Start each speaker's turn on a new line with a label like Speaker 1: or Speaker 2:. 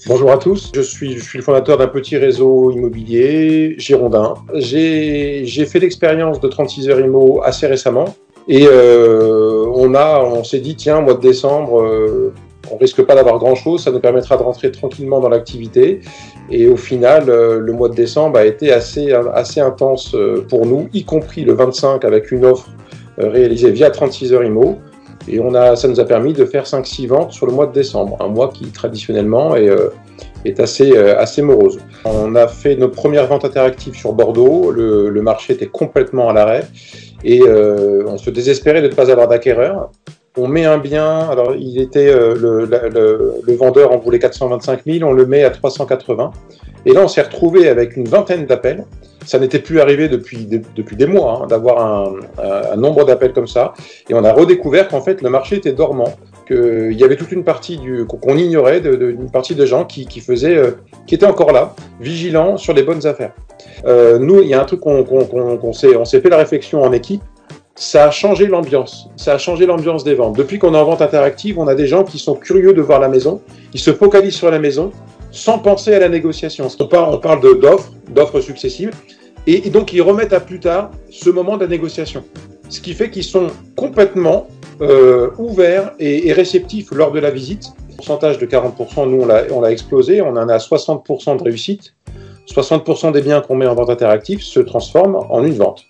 Speaker 1: Bonjour à tous, je suis le fondateur d'un petit réseau immobilier girondin. J'ai fait l'expérience de 36 Heures Immo assez récemment et on s'est dit tiens, mois de décembre, on risque pas d'avoir grand chose, ça nous permettra de rentrer tranquillement dans l'activité et au final le mois de décembre a été assez intense pour nous, y compris le 25 avec une offre réalisée via 36 Heures Immo. Et ça nous a permis de faire 5-6 ventes sur le mois de décembre, un mois qui traditionnellement est assez morose. On a fait nos premières ventes interactives sur Bordeaux, le marché était complètement à l'arrêt et on se désespérait de ne pas avoir d'acquéreur. On met un bien, alors le vendeur en voulait 425 000, on le met à 380. Et là on s'est retrouvé avec une vingtaine d'appels. Ça n'était plus arrivé depuis des mois d'avoir un nombre d'appels comme ça. Et on a redécouvert qu'en fait le marché était dormant, qu'il y avait toute une partie qu'on ignorait, d'une partie de gens qui étaient encore là, vigilants sur les bonnes affaires. Nous, il y a un truc on s'est fait la réflexion en équipe. Ça a changé l'ambiance. Ça a changé l'ambiance des ventes. Depuis qu'on est en vente interactive, on a des gens qui sont curieux de voir la maison. Ils se focalisent sur la maison sans penser à la négociation. On parle d'offres successives. Et donc, ils remettent à plus tard ce moment de la négociation. Ce qui fait qu'ils sont complètement ouverts et réceptifs lors de la visite. Le pourcentage de 40%, nous, on l'a explosé. On en a 60% de réussite. 60% des biens qu'on met en vente interactive se transforment en une vente.